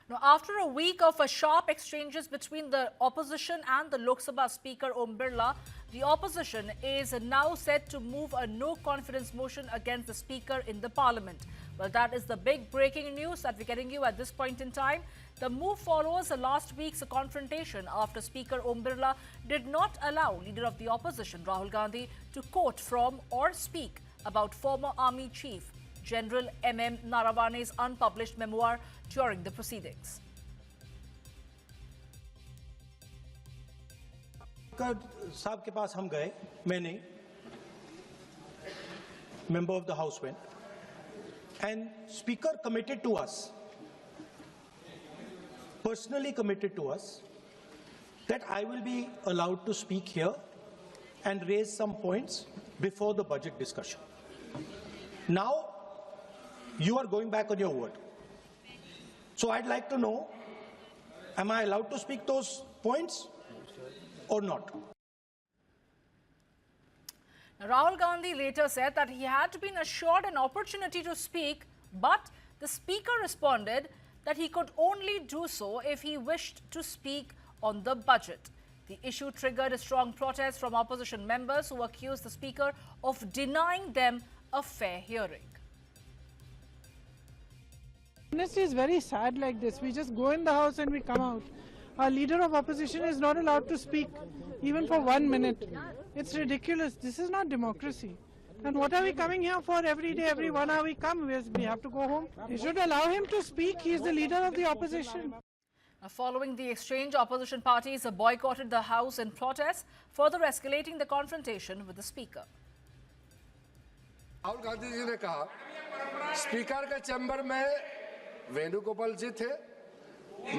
Now, after a week of sharp exchanges between the opposition and the Lok Sabha Speaker Om Birla, the opposition is now set to move a no-confidence motion against the Speaker in the Parliament. Well, that is the big breaking news that we're getting you at this point in time. The move follows last week's confrontation after Speaker Om Birla did not allow Leader of the Opposition Rahul Gandhi to quote from or speak about former Army Chief General M.M. Naravane's unpublished memoir during the proceedings. साहब के पास हम गए, मैं नहीं, member of the house went, and speaker committed to us, personally committed to us, that I will be allowed to speak here and raise some points before the budget discussion. Now you are going back on your word. So I'd like to know, am I allowed to speak those points or not? Rahul Gandhi later said that he had been assured an opportunity to speak, but the Speaker responded that he could only do so if he wished to speak on the budget. The issue triggered a strong protest from opposition members who accused the Speaker of denying them a fair hearing. Honestly, it's very sad like this. We just go in the house and we come out. Our leader of opposition is not allowed to speak even for 1 minute. It's ridiculous. This is not democracy. And what are we coming here for every day, every 1 hour we come? We have to go home. We should allow him to speak. He is the leader of the opposition. Following the exchange, opposition parties boycotted the House in protest, further escalating the confrontation with the Speaker. Rahul Gandhi ji ने कहा, speaker के chamber में वेणुगोपाल जी थे,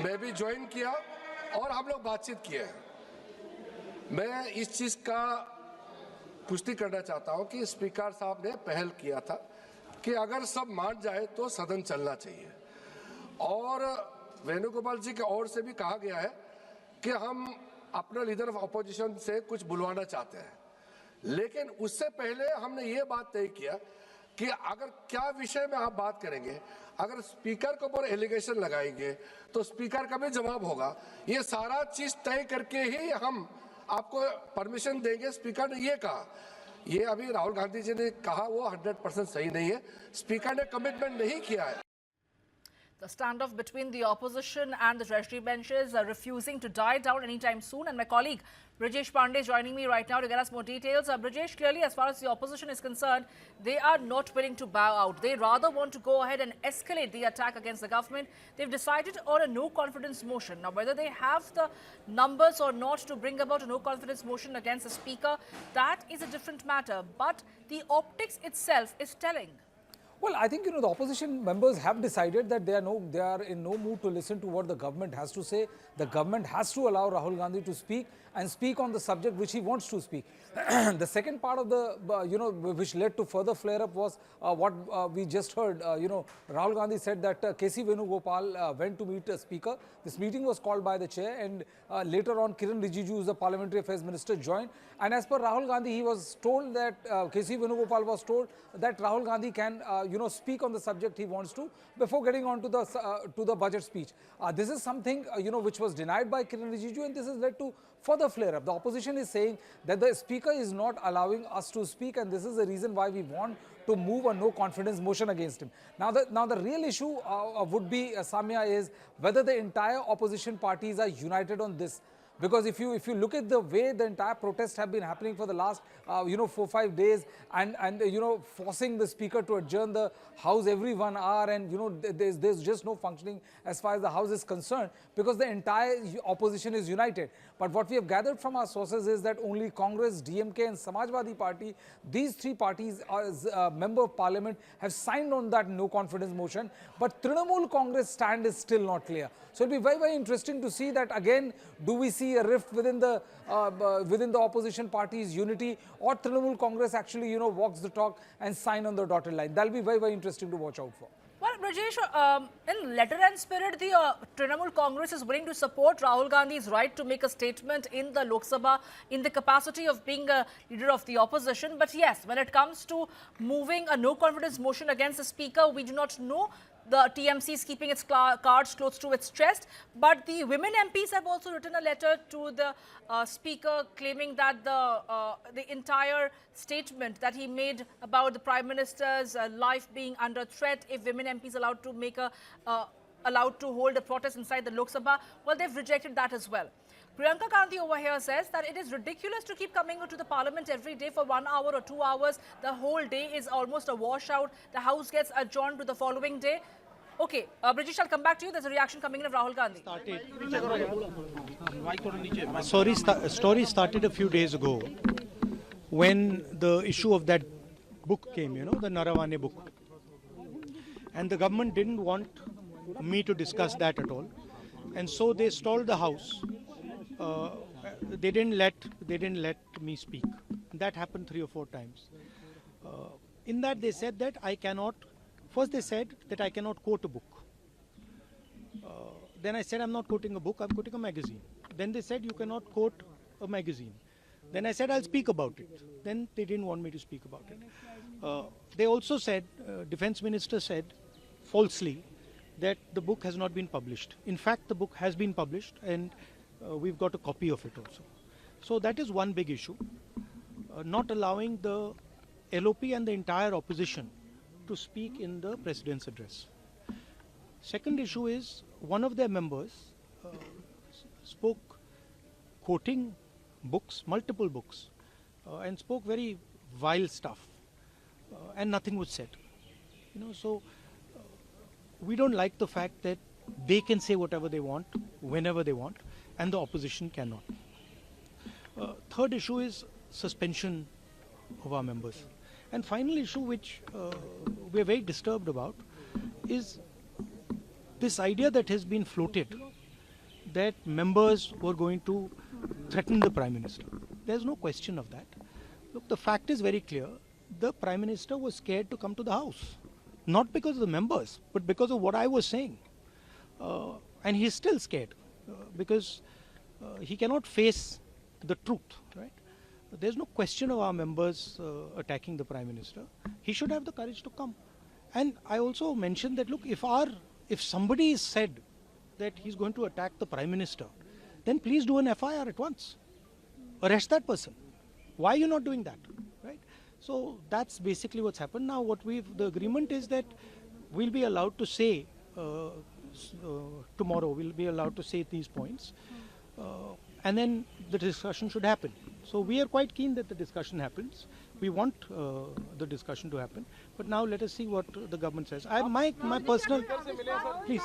मैं भी join किया और हम लोग बातचीत किए। मैं इस चीज का पुष्टि करना चाहता हूं कि स्पीकर साहब ने पहल किया था कि अगर सब मान जाए तो सदन चलना चाहिए, और वेणुगोपाल जी की ओर से भी कहा गया है कि हम अपना लीडर ऑफ अपोजिशन से कुछ बुलवाना चाहते हैं, लेकिन उससे पहले हमने ये बात तय किया कि अगर क्या विषय में आप बात करेंगे, अगर स्पीकर के ऊपर एलिगेशन लगाएंगे तो स्पीकर का भी जवाब होगा। ये सारा चीज तय करके ही हम आपको परमिशन देंगे। स्पीकर ने ये कहा, ये अभी राहुल गांधी जी ने कहा वो 100% सही नहीं है, स्पीकर ने कमिटमेंट नहीं किया है। The standoff between the opposition and the Treasury benches are refusing to die down anytime soon. And my colleague Brijesh Pandey is joining me right now to get us more details. Brijesh, clearly as far as the opposition is concerned, they are not willing to bow out. They rather want to go ahead and escalate the attack against the government. They've decided on a no-confidence motion. Now, whether they have the numbers or not to bring about a no-confidence motion against the Speaker, that is a different matter. But the optics itself is telling. Well, I think, the opposition members have decided that they are in no mood to listen to what the government has to say. The government has to allow Rahul Gandhi to speak and speak on the subject which he wants to speak. The second part of the, which led to further flare-up was what we just heard. Rahul Gandhi said that K.C. Venugopal went to meet a speaker. This meeting was called by the chair, and later on Kiran Rijiju, who is the Parliamentary Affairs Minister, joined. And as per Rahul Gandhi, he was told that K.C. Venugopal was told that Rahul Gandhi can, speak on the subject he wants to before getting on to the budget speech. This is something, which was denied by Kiran Rijiju, and this has led to further flare-up. The opposition is saying that the Speaker is not allowing us to speak, and this is the reason why we want to move a no-confidence motion against him. Now the real issue would be, Samya, is whether the entire opposition parties are united on this. Because if you look at the way the entire protests have been happening for the last 4-5 days, and forcing the Speaker to adjourn the House every 1 hour, and there's just no functioning as far as the House is concerned, because the entire opposition is united. But what we have gathered from our sources is that only Congress, DMK and Samajwadi Party, these three parties as member of Parliament, have signed on that no confidence motion, but Trinamool Congress stand is still not clear. So it'll be very, very interesting to see that again, do we see a rift within the opposition parties' unity, or Trinamool Congress actually walks the talk and sign on the dotted line? That'll be very, very interesting to watch out for. Well, Rajesh, in letter and spirit, the Trinamool Congress is willing to support Rahul Gandhi's right to make a statement in the Lok Sabha in the capacity of being a leader of the opposition. But yes, when it comes to moving a no-confidence motion against the Speaker, we do not know the TMC is keeping its cards close to its chest. But the women MPs have also written a letter to the Speaker claiming that the entire statement that he made about the Prime Minister's life being under threat if women MPs allowed to make allowed to hold a protest inside the Lok Sabha, well, they've rejected that as well. Priyanka Gandhi over here says that it is ridiculous to keep coming to the parliament every day for 1 hour or 2 hours. The whole day is almost a washout. The house gets adjourned to the following day. Okay, Brijesh, I'll come back to you. There's a reaction coming in of Rahul Gandhi. My story started a few days ago when the issue of that book came, you know, the Naravane book. And the government didn't want me to discuss that at all. And so they stalled the house. They didn't let me speak. That happened 3 or 4 times. In that they said that I cannot. First they said that I cannot quote a book. Then I said I'm not quoting a book, I'm quoting a magazine. Then they said you cannot quote a magazine. Then I said I'll speak about it. Then they didn't want me to speak about it. They also said, Defence Minister said falsely that the book has not been published. In fact, the book has been published and we've got a copy of it also. So that is one big issue. Not allowing the LOP and the entire opposition to speak in the President's address. Second issue is one of their members spoke quoting books, multiple books, and spoke very vile stuff, and nothing was said. You know, so we don't like the fact that they can say whatever they want, whenever they want, and the opposition cannot. Third issue is suspension of our members. And final issue which we are very disturbed about is this idea that has been floated that members were going to threaten the Prime Minister. There's no question of that. Look, the fact is very clear. The Prime Minister was scared to come to the House. Not because of the members, but because of what I was saying. And he's still scared because he cannot face the truth, right? There's no question of our members attacking the Prime Minister. He should have the courage to come. And I also mentioned that, look, if somebody is said that he's going to attack the Prime Minister, then please do an FIR at once. Arrest that person. Why are you not doing that, right? So that's basically what's happened. Now the agreement is that we'll be allowed to say, tomorrow we'll be allowed to say these points. And then the discussion should happen. So we are quite keen that the discussion happens. We want the discussion to happen. But now let us see what the government says. My personal, please.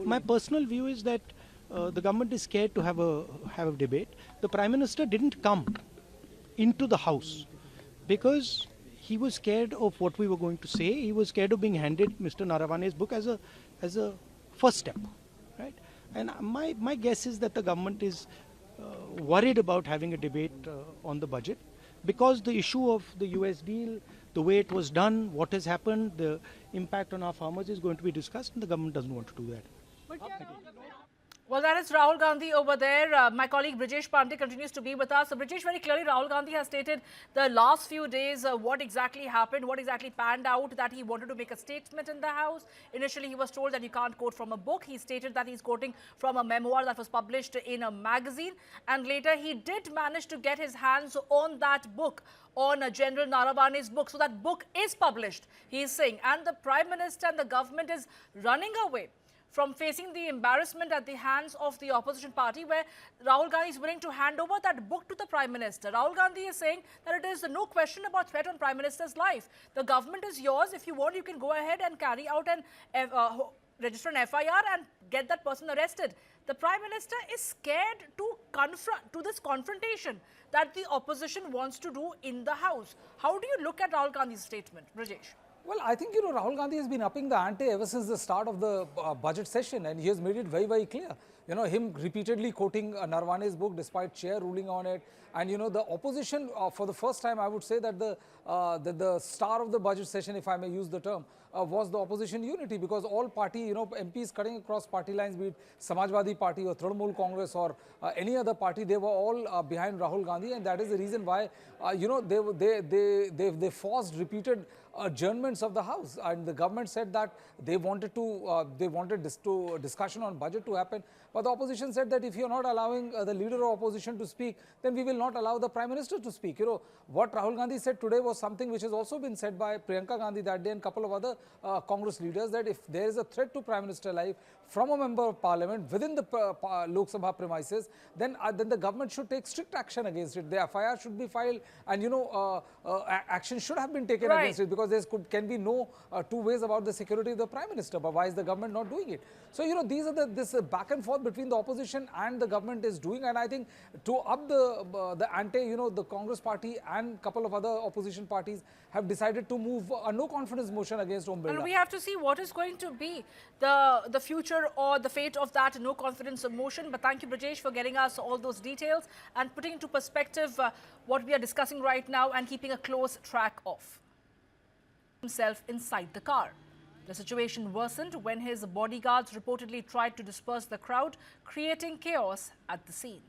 My personal view is that the government is scared to have a debate. The Prime Minister didn't come into the House because he was scared of what we were going to say. He was scared of being handed Mr. Naravane's book as a first step, right? And my guess is that the government is worried about having a debate on the budget because the issue of the US deal, the way it was done, what has happened, the impact on our farmers is going to be discussed, and the government doesn't want to do that. Well, that is Rahul Gandhi over there. My colleague Brijesh Pandey continues to be with us. So, Brijesh, very clearly, Rahul Gandhi has stated the last few days what exactly happened, what exactly panned out, that he wanted to make a statement in the House. Initially, he was told that you can't quote from a book. He stated that he's quoting from a memoir that was published in a magazine. And later, he did manage to get his hands on that book, on General Naravane's book. So, that book is published, he is saying. And the Prime Minister and the government is running away from facing the embarrassment at the hands of the opposition party, where Rahul Gandhi is willing to hand over that book to the Prime Minister. Rahul Gandhi is saying that it is no question about threat on Prime Minister's life. The government is yours. If you want, you can go ahead and carry out and register an FIR and get that person arrested. The Prime Minister is scared to this confrontation that the opposition wants to do in the House. How do you look at Rahul Gandhi's statement, Brijesh? Well, I think, Rahul Gandhi has been upping the ante ever since the start of the budget session, and he has made it very, very clear. Him repeatedly quoting Naravane's book despite chair ruling on it. And, the opposition, for the first time, I would say that the star of the budget session, if I may use the term, was the opposition unity, because all party, MPs cutting across party lines, be it Samajwadi Party or Trinamool Congress or any other party, they were all behind Rahul Gandhi, and that is the reason why, they forced repeated adjournments of the House. And the government said that they wanted discussion on budget to happen. But the opposition said that if you're not allowing the leader of opposition to speak, then we will not allow the Prime Minister to speak. You know, what Rahul Gandhi said today was something which has also been said by Priyanka Gandhi that day and a couple of other Congress leaders, that if there is a threat to Prime Minister life from a member of Parliament within the Lok Sabha premises, then the government should take strict action against it. The FIR should be filed, and action should have been taken against it, because there can be no two ways about the security of the Prime Minister. But why is the government not doing it? So these are this back and forth between the opposition and the government is doing, and I think to up the ante, the Congress party and a couple of other opposition parties have decided to move a no confidence motion against Om Birla. And we have to see what is going to be the future or the fate of that no confidence motion. But thank you, Brajesh, for getting us all those details and putting into perspective what we are discussing right now and keeping a close track of himself inside the car. The situation worsened when his bodyguards reportedly tried to disperse the crowd, creating chaos at the scene.